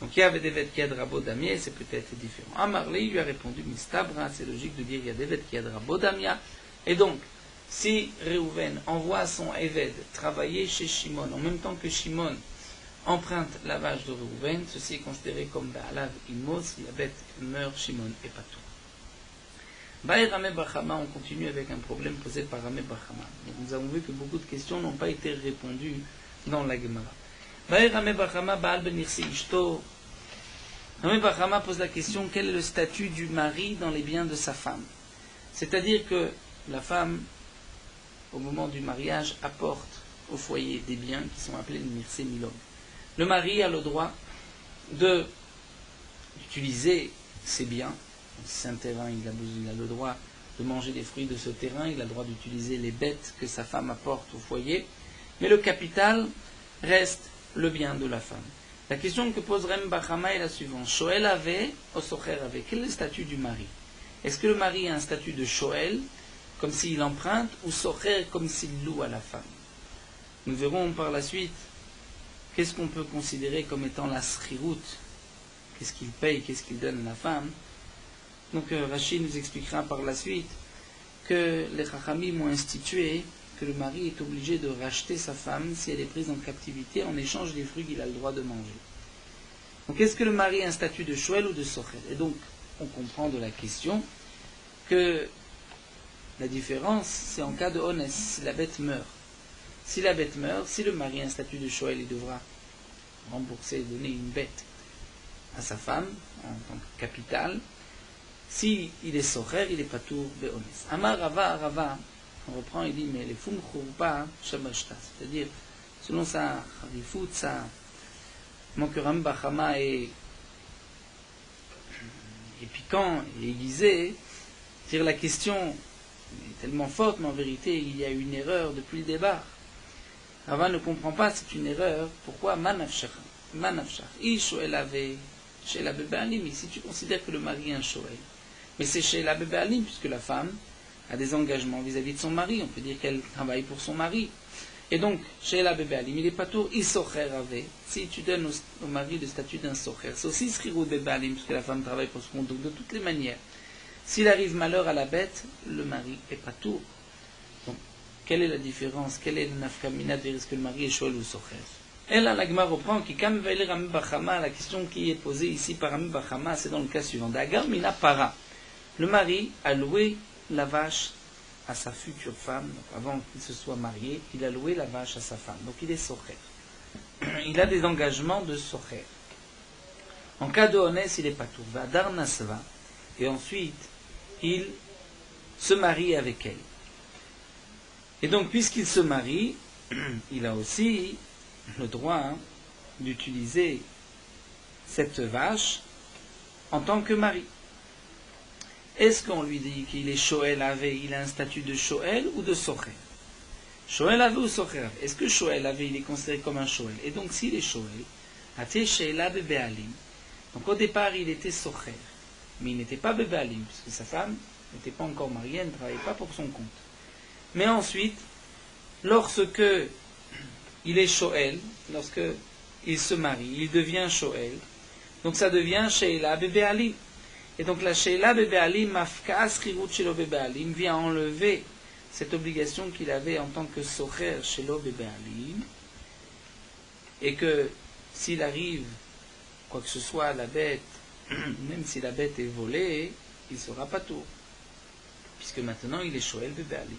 Donc il y avait des vêtements qui Rabo Damia, c'est peut-être différent. Amarli lui a répondu, Mistabra, c'est logique de dire il y a des vêtements qui Rabo Damia. Et donc, si Réhouven envoie son Eved travailler chez Shimon, en même temps que Shimon emprunte la vache de Réhouven, ceci est considéré comme Ba'alav Immo, si la bête meurt, Shimon et pas tout. Baï Ramé Bachama, on continue avec un problème posé par Ramé Bachama. Nous avons vu que beaucoup de questions n'ont pas été répondues dans la Gemara. Baï Ramé Bachama, Baal Ben Irsi Ishto. Ramé Bachama pose la question, quel est le statut du mari dans les biens de sa femme? C'est-à-dire que la femme, au moment du mariage, apporte au foyer des biens qui sont appelés Mirse Milom. Le mari a le droit d'utiliser ces biens. Si c'est un terrain, il a le droit de manger les fruits de ce terrain, il a le droit d'utiliser les bêtes que sa femme apporte au foyer, mais le capital reste le bien de la femme. La question que pose Rem Bachama est la suivante. Shoel avait, ou Socher avait. Quel est le statut du mari? Est-ce que le mari a un statut de Shoel, comme s'il emprunte, ou Socher, comme s'il loue à la femme? Nous verrons par la suite qu'est-ce qu'on peut considérer comme étant la srirout, qu'est-ce qu'il paye, qu'est-ce qu'il donne à la femme. Donc Rachid nous expliquera par la suite que les Chachamim ont institué que le mari est obligé de racheter sa femme si elle est prise en captivité en échange des fruits qu'il a le droit de manger. Donc est-ce que le mari a un statut de Shoel ou de Socher? Et donc on comprend de la question que la différence c'est en cas de Honès, si la bête meurt. Si la bête meurt, si le mari a un statut de Shoel, il devra rembourser, donner une bête à sa femme en tant que capital. Si il est socher, il est patour be'ones. Amar Rava, on reprend, il dit, mais les fum churpa shabashta, c'est-à-dire, selon sa harifut, sa Mokeram Bachama est piquant et aiguisé, dire la question est tellement forte, mais en vérité, il y a une erreur depuis le départ. Rava ne comprend pas, c'est une erreur. Pourquoi manafshach? Ishoel avait chez la bébé alim, ici tu considères que le mari est un shoel. Mais c'est chez la bébé alim, puisque la femme a des engagements vis-à-vis de son mari. On peut dire qu'elle travaille pour son mari. Et donc, chez la bébé alim, il est pas tout isocher avait. Si tu donnes au mari le statut d'un socher, c'est aussi srirou bébé alim, puisque la femme travaille pour son compte. Donc, de toutes les manières, s'il arrive malheur à la bête, le mari est pas tout. Donc, quelle est la différence? Quelle est le nafkamina de dire est-ce que le mari est shoel ou socher? Et là, la Gemara reprend qui, comme Rami Bachama, la question qui est posée ici par Rami Bachama, c'est dans le cas suivant. Dagar mina para. Le mari a loué la vache à sa future femme, donc avant qu'il se soit marié, il a loué la vache à sa femme. Donc il est socher. Il a des engagements de socher. En cas de honès, il est patour. Vadar nasva. Et ensuite, il se marie avec elle. Et donc, puisqu'il se marie, il a aussi le droit d'utiliser cette vache en tant que mari. Est-ce qu'on lui dit qu'il est Shoel Ave, il a un statut de Shoel ou de Socher? Shoel Ave ou Socher Ave? Est-ce que Shoel Ave, il est considéré comme un Shoel? Et donc s'il est Shoel, Ate Sheila Bebealim. Donc au départ il était Socher, mais il n'était pas Bebealim, puisque sa femme n'était pas encore mariée, elle ne travaillait pas pour son compte. Mais ensuite, lorsque il est Shoel, lorsque il se marie, il devient Shoel, donc ça devient Sheila Bebealim. Et donc la Sheila Bebealim, Mafka Srirut Shelo Bebealim, vient enlever cette obligation qu'il avait en tant que Socher Shelo Bebealim, et que s'il arrive quoi que ce soit à la bête, même si la bête est volée, il sera pas tout, puisque maintenant il est Shoel Bebealim.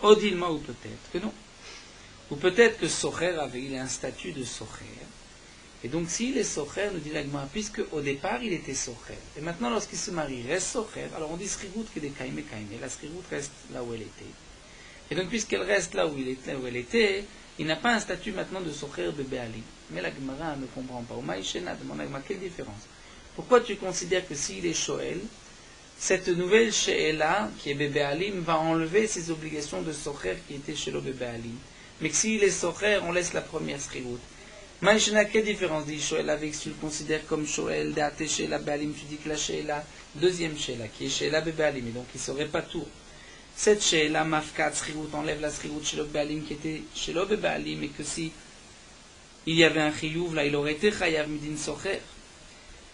Odilma, ou peut-être que non. Ou peut-être que Socher avait, il a un statut de Socher. Et donc s'il est Socher, nous dit la Gemara, puisque au départ il était Socher. Et maintenant lorsqu'il se marie, il reste Socher. Alors on dit Srirut qui est Kaime Kaime. La Srirut reste là où elle était. Et donc puisqu'elle reste là où elle était, il n'a pas un statut maintenant de Socher Bebealim. Mais la Gemara ne comprend pas. Maïchena demande à la Gemara, quelle différence? Pourquoi tu considères que s'il est Shoel, cette nouvelle Sheela, qui est Bebealim, va enlever ses obligations de Socher qui était Shelo Bebealim? Mais que s'il est Socher, on laisse la première Srirut. Maïchena, quelle différence dit Shoel avec si tu le considères comme Shoel, Deate Sheela Bealim, tu dis que la Sheela, deuxième Sheela, qui est Sheela Bebealim, et donc il ne serait pas tout. Cette Sheela, Mafkat, Srirut, enlève la Srirut Shelo Bealim qui était Shelo Bebealim, et que si il y avait un Chiyuv, là il aurait été Chayav Midin Socher.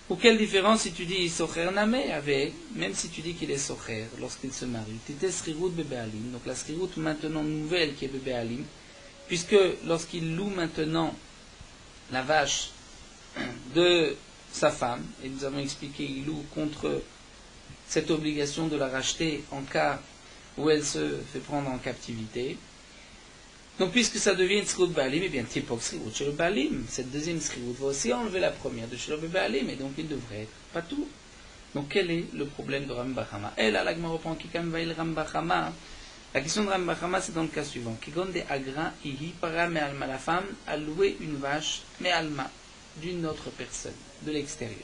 Ou quelle différence si tu dis Socher Name avec, même si tu dis qu'il est Socher lorsqu'il se marie. T'étais Srirut Bebealim, donc la Srirut maintenant nouvelle qui est Bebealim, puisque lorsqu'il loue maintenant la vache de sa femme, et nous avons expliqué, il loue contre cette obligation de la racheter en cas où elle se fait prendre en captivité. Donc, puisque ça devient une sriut baalim, eh bien, tipok sriut chez le baalim, cette deuxième sriut va aussi enlever la première de chez le baalim, et donc il devrait être pas tout. Donc, quel est le problème de Rambachama? Et là, l'agma reprend Kikam Vail Rambachama. La question de Rambachama, c'est dans le cas suivant. Kigon de Agra, Ihi, Para, me alma, la femme a loué une vache, me alma, d'une autre personne, de l'extérieur.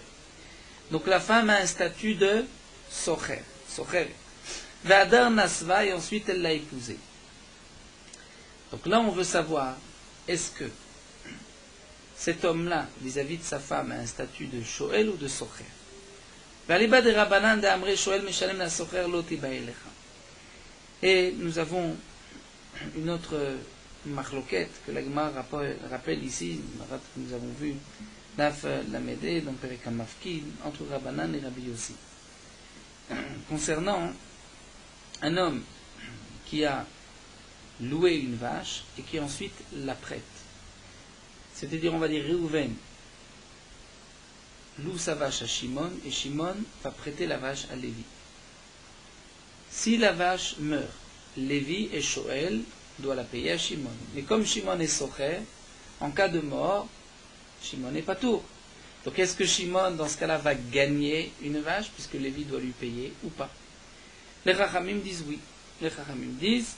Donc, la femme a un statut de socher, socher. Vadar Nasva, et ensuite elle l'a épousé. Donc là, on veut savoir, est-ce que cet homme-là, vis-à-vis de sa femme, a un statut de Shoel ou de Socher? Et nous avons une autre marloquette que la Gemara rappelle ici, que nous avons vu, Daf Lamedé, dans Perek Mafki, entre Rabbanan et Rabbi Yossi. Concernant un homme qui a louer une vache et qui ensuite la prête. C'est-à-dire, on va dire, Réhouven loue sa vache à Shimon et Shimon va prêter la vache à Lévi. Si la vache meurt, Lévi et Shoel doivent la payer à Shimon. Mais comme Shimon est Socher, en cas de mort, Shimon n'est pas tour. Donc est-ce que Shimon, dans ce cas-là, va gagner une vache puisque Lévi doit lui payer ou pas? Les Chachamim disent oui. Les Chachamim disent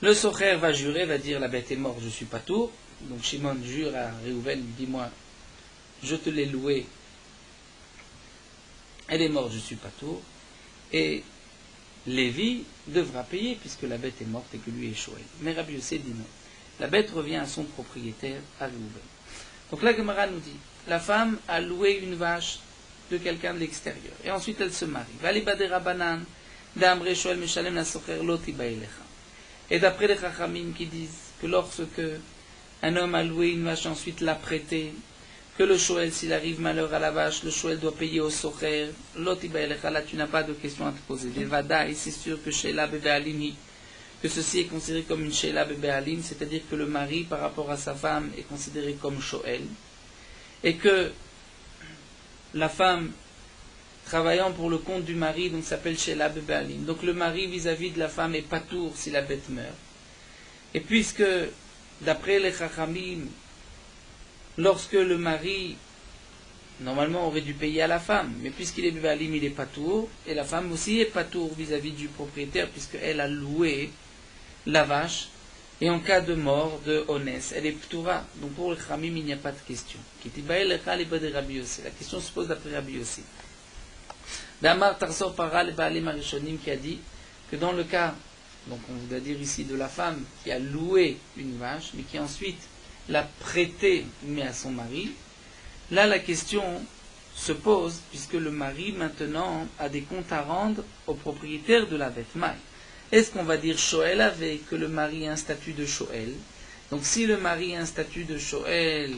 le Socher va jurer, va dire la bête est morte, je suis pas tour. Donc Shimon jure à Réhouven, dis-moi, je te l'ai louée, elle est morte, je suis pas tour. Et Lévi devra payer puisque la bête est morte et que lui est Shoel. Mais Rabbi Yossé dit non. La bête revient à son propriétaire, à Réhouven. Donc la Gemara nous dit, la femme a loué une vache de quelqu'un de l'extérieur. Et ensuite elle se marie. Et d'après les Chachamim qui disent que lorsque un homme a loué une vache et ensuite l'a prêtée, que le Shoel, s'il arrive malheur à la vache, le Shoel doit payer au Socher, là tu n'as pas de question à te poser. Les Vada, et c'est sûr que Sheila Bebe Alimi, que ceci est considéré comme une Sheila Bebe Alim, c'est-à-dire que le mari par rapport à sa femme est considéré comme Shoel, et que la femme travaillant pour le compte du mari, donc s'appelle Sheila Bebe Alim. Donc le mari vis-à-vis de la femme est patour si la bête meurt. Et puisque, d'après les Chachamim, lorsque le mari, normalement, aurait dû payer à la femme, mais puisqu'il est Bebe Alim, il est patour, et la femme aussi est patour vis-à-vis du propriétaire, puisqu'elle a loué la vache, et en cas de mort, de honès, elle est ptoura. Donc pour les Chachamim, il n'y a pas de question. La question se pose d'après Rabbi Yossi. Damar Tarsor Para le Baalim Arishonim qui a dit que dans le cas, donc on va dire ici de la femme qui a loué une vache, mais qui ensuite l'a prêtée mais à son mari, là la question se pose puisque le mari maintenant a des comptes à rendre au propriétaire de la bête maille. Est-ce qu'on va dire Shoel avec que le mari a un statut de Shoel? Donc si le mari a un statut de Shoel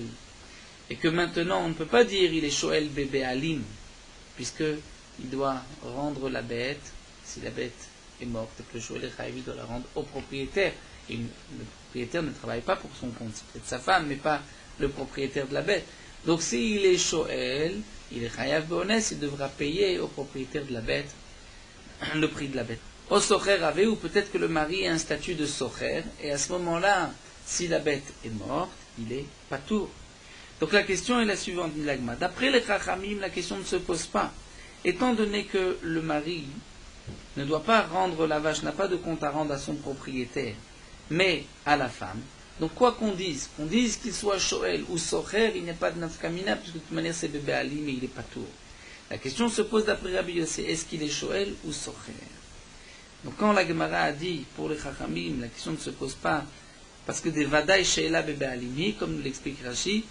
et que maintenant on ne peut pas dire il est Shoel bébé Alim, puisque il doit rendre la bête, si la bête est morte, et que le Shoel Chayav doit la rendre au propriétaire. Et le propriétaire ne travaille pas pour son compte, c'est peut-être sa femme, mais pas le propriétaire de la bête. Donc s'il est Shoel, il est Chayav Be'onès, il devra payer au propriétaire de la bête le prix de la bête. Au Socher avait, ou peut-être que le mari a un statut de Socher, et à ce moment-là, si la bête est morte, il est patour. Donc la question est la suivante, dit l'Agma. D'après les Chachamim, la question ne se pose pas. Étant donné que le mari ne doit pas rendre la vache, n'a pas de compte à rendre à son propriétaire, mais à la femme, donc quoi qu'on dise qu'il soit Shoel ou Socher, il n'y a pas de nafkamina, puisque de toute manière c'est bébé Ali, mais il est pas tour. La question se pose d'après Rabbi Yossi, est-ce qu'il est Shoel ou Socher? Donc quand la Gemara a dit, pour les Chachamim, la question ne se pose pas, parce que des Vadaï Sheila bébé Alimi, comme nous l'explique Rashi,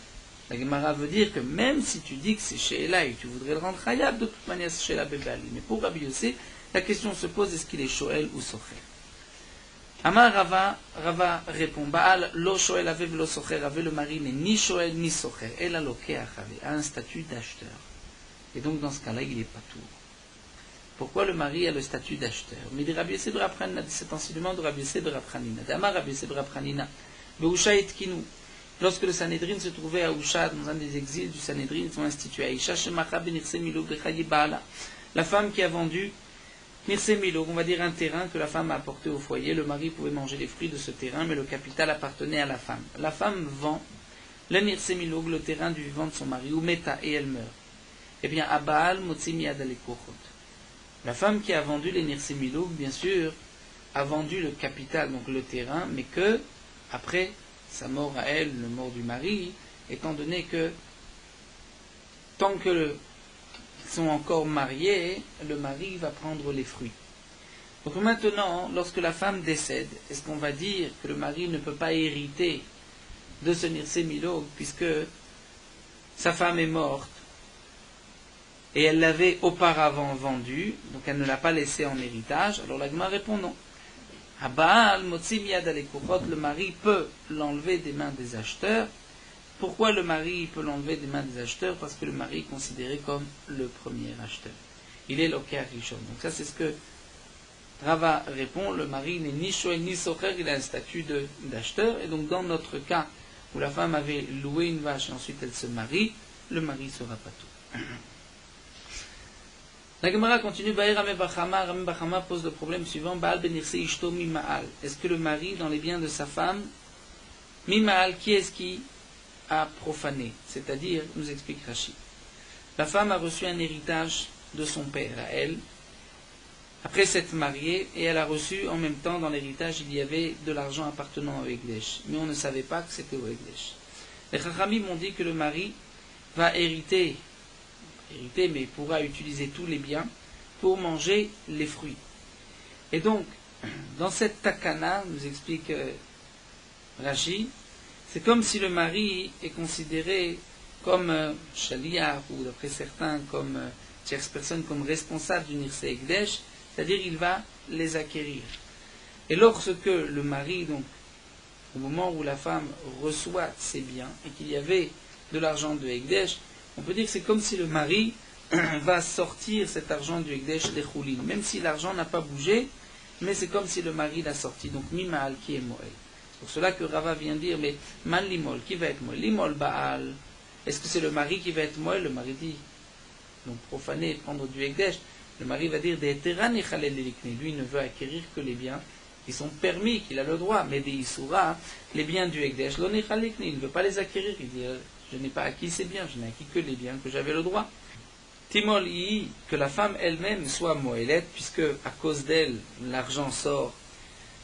la Gemara veut dire que même si tu dis que c'est Sheila et tu voudrais le rendre Hayab, de toute manière c'est Sheila bébé Ali. Mais pour Rabbi Yossi, la question se pose, est-ce qu'il est Shoel ou Socher? Amar Rava, Rava répond, Baal lo shoel avev lo socher, ave le mari n'est ni shoel ni socher, el alokeach ave, a un statut d'acheteur. Et donc dans ce cas-là, il est pas tout. Pourquoi le mari a le statut d'acheteur? Mais de Rabbi Yosef bar Rapranina, cet enseignement de Rabbi Yosef bar Rapranina, d'Amar Rabbi Yosef bar Rapranina, Beusha et Kinu. Lorsque le Sanhédrin se trouvait à Usha, dans un des exils du Sanhédrin, ils ont institué Aïcha Shemacha benirse milog bechayi baala. La femme qui a vendu Nirse milog, on va dire un terrain que la femme a apporté au foyer. Le mari pouvait manger les fruits de ce terrain, mais le capital appartenait à la femme. La femme vend le Nirse milog, le terrain du vivant de son mari, ou meta, et elle meurt. Eh bien, Abaal motzi miyad alekochot. La femme qui a vendu les Nirse milog, bien sûr, a vendu le capital, donc le terrain, mais que, après sa mort à elle, le mort du mari, étant donné que tant que ils sont encore mariés, le mari va prendre les fruits. Donc maintenant, lorsque la femme décède, est-ce qu'on va dire que le mari ne peut pas hériter de ce Nirse Milog, puisque sa femme est morte et elle l'avait auparavant vendu, donc elle ne l'a pas laissé en héritage? Alors la Gemara répond non. Abaal motzi miyad alekuchot, le mari peut l'enlever des mains des acheteurs. Pourquoi le mari peut l'enlever des mains des acheteurs? Parce que le mari est considéré comme le premier acheteur. Il est l'oker rishon. Donc ça c'est ce que Rava répond. Le mari n'est ni shoel ni socher, il a un statut d'acheteur. Et donc dans notre cas où la femme avait loué une vache et ensuite elle se marie, le mari sera pas tout. La Gemara continue. Rame Bachama pose le problème suivant. Baal benirse ishto mimaal. Est-ce que le mari dans les biens de sa femme, mimaal, qui est-ce qui a profané? C'est-à-dire, nous explique Rashi, la femme a reçu un héritage de son père à elle, après s'être mariée, et elle a reçu en même temps dans l'héritage, il y avait de l'argent appartenant au Ekdesh, mais on ne savait pas que c'était au Ekdesh. Les Chachamim m'ont dit que le mari va hériter, mais pourra utiliser tous les biens pour manger les fruits. Et donc, dans cette takana, nous explique Rashi, c'est comme si le mari est considéré comme shaliach, ou d'après certains comme tierce personne, comme responsable du Nirse Ekdesh, c'est-à-dire il va les acquérir. Et lorsque le mari, donc, au moment où la femme reçoit ses biens, et qu'il y avait de l'argent de Ekdesh, on peut dire que c'est comme si le mari va sortir cet argent du Ekdesh des choulines, même si l'argent n'a pas bougé, mais c'est comme si le mari l'a sorti, donc mimaal qui est moël. C'est pour cela que Rava vient dire, mais man limol, qui va être moël? Limol baal, est-ce que c'est le mari qui va être moël? Le mari dit, donc profaner et prendre du Ekdesh, le mari va dire, lui ne veut acquérir que les biens qui sont permis, qu'il a le droit, mais des Issoura, les biens du Ekdesh, il ne veut pas les acquérir, il dit, je n'ai pas acquis ces biens, je n'ai acquis que les biens que j'avais le droit. Timol, que la femme elle-même soit moëlette, puisque à cause d'elle, l'argent sort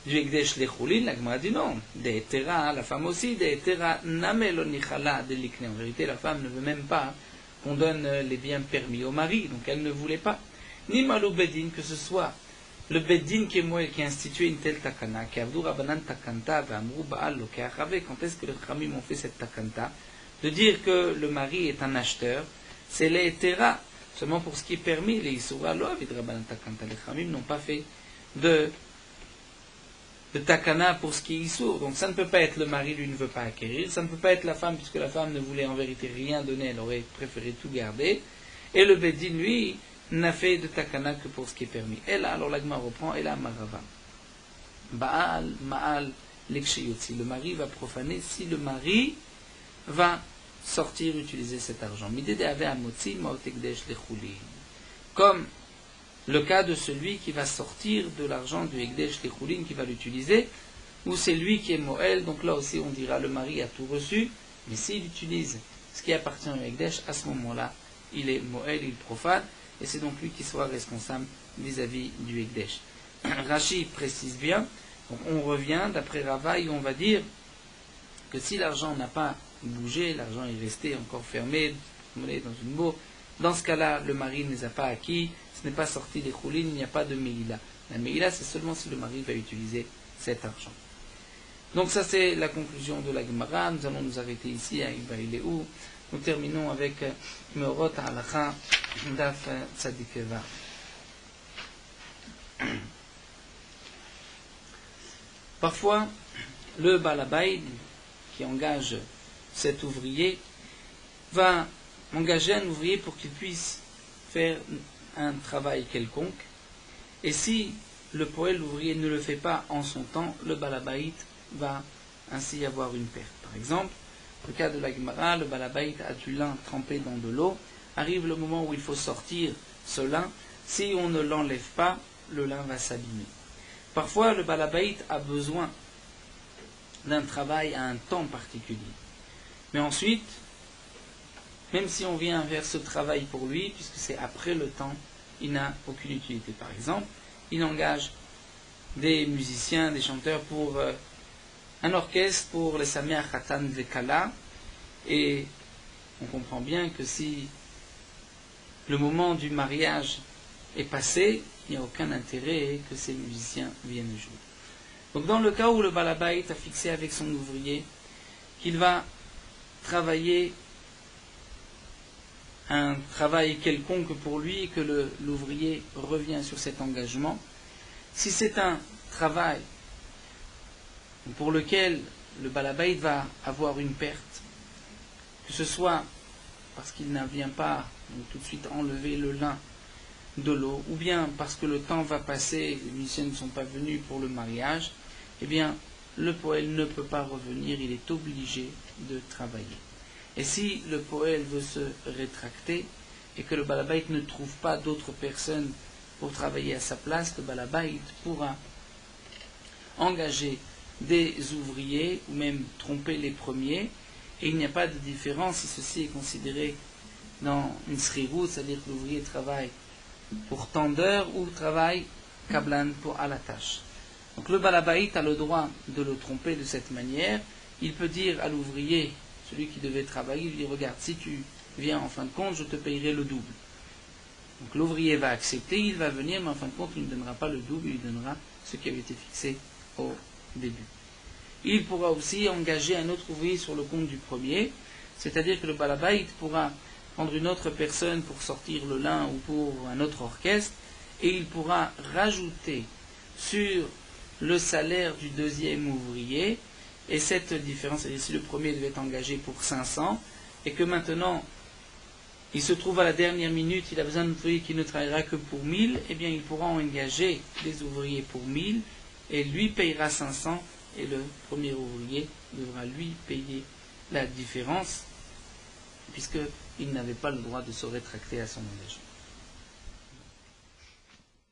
du Ekdesh Lechoulin, la Gemara dit non. Des Etera, la femme aussi, des Etera, Namelo Nichala de l'Ikne. En vérité, la femme ne veut même pas qu'on donne les biens permis au mari, donc elle ne voulait pas. Ni Malou Bedin, que ce soit le Bedin qui est moël, qui a institué une telle takana, qui a Avdou Rabanan Takanta, Vamrou Baal, Lokeachave, quand est-ce que les Khamim ont fait cette takanta? De dire que le mari est un acheteur, c'est les Etera. Seulement pour ce qui est permis, les Issoura, lo avid Rabanan Takanta, les Khamim n'ont pas fait de takana pour ce qui est issour. Donc ça ne peut pas être le mari, lui ne veut pas acquérir, ça ne peut pas être la femme, puisque la femme ne voulait en vérité rien donner, elle aurait préféré tout garder, et le Bedin, lui, n'a fait de takana que pour ce qui est permis. Et là, alors l'agma reprend, et là, marava. Baal, ma'al, leksheyotzi. Le mari va profaner si le mari va sortir, utiliser cet argent. Midede ave amotzi, ma'otekdesh lechulin. Comme le cas de celui qui va sortir de l'argent du Ekdesh Lechoulin, qui va l'utiliser, ou c'est lui qui est Moël, donc là aussi on dira le mari a tout reçu, mais s'il utilise ce qui appartient au Ekdesh, à ce moment-là, il est Moël, il profane, et c'est donc lui qui sera responsable vis-à-vis du Ekdesh. Rashi précise bien, donc on revient d'après Rava et on va dire que si l'argent n'a pas bougé, l'argent est resté encore fermé, dans une bourse, dans ce cas-là, le mari ne les a pas acquis, ce n'est pas sorti des choulines, il n'y a pas de Meïla. La Meïla, c'est seulement si le mari va utiliser cet argent. Donc ça, c'est la conclusion de la Gemara. Nous allons nous arrêter ici à Ibaïléou. Nous terminons avec Meorot Halacha Daf Tzadikeva. Parfois, le balabait qui engage cet ouvrier va engager un ouvrier pour qu'il puisse faire un travail quelconque. Et si le poël, l'ouvrier, ne le fait pas en son temps, le balabait va ainsi avoir une perte. Par exemple, le cas de la Gemara, le balabait a du lin trempé dans de l'eau. Arrive le moment où il faut sortir ce lin. Si on ne l'enlève pas, le lin va s'abîmer. Parfois, le balabait a besoin d'un travail à un temps particulier. Mais ensuite, même si on vient vers ce travail pour lui, puisque c'est après le temps, il n'a aucune utilité. Par exemple, il engage des musiciens, des chanteurs pour un orchestre pour les Sameach Khatan Vekala, et on comprend bien que si le moment du mariage est passé, il n'y a aucun intérêt que ces musiciens viennent jouer. Donc dans le cas où le balabait a fixé avec son ouvrier qu'il va travailler un travail quelconque pour lui et que l'ouvrier revient sur cet engagement, si c'est un travail pour lequel le balabait va avoir une perte, que ce soit parce qu'il ne vient pas tout de suite enlever le lin de l'eau, ou bien parce que le temps va passer, les musiciens ne sont pas venus pour le mariage, eh bien le poël ne peut pas revenir, il est obligé de travailler. Et si le poël veut se rétracter et que le balabait ne trouve pas d'autres personnes pour travailler à sa place, le balabait pourra engager des ouvriers ou même tromper les premiers, et il n'y a pas de différence si ceci est considéré dans une srirut, c'est-à-dire que l'ouvrier travaille pour tant d'heures ou travaille kablan pour à la tâche. Donc le balabait a le droit de le tromper de cette manière. Il peut dire à l'ouvrier, celui qui devait travailler, il dit regarde, si tu viens en fin de compte, je te payerai le double. Donc l'ouvrier va accepter, il va venir, mais en fin de compte, il ne donnera pas le double, il donnera ce qui avait été fixé au début. Il pourra aussi engager un autre ouvrier sur le compte du premier, c'est-à-dire que le balabait pourra prendre une autre personne pour sortir le lin ou pour un autre orchestre, et il pourra rajouter sur le salaire du deuxième ouvrier, et cette différence, c'est-à-dire si le premier devait être engagé pour 500, et que maintenant il se trouve à la dernière minute, il a besoin d'un ouvrier qui ne travaillera que pour 1000, eh bien il pourra engager des ouvriers pour 1000, et lui payera 500, et le premier ouvrier devra lui payer la différence, puisqu'il n'avait pas le droit de se rétracter à son engagement.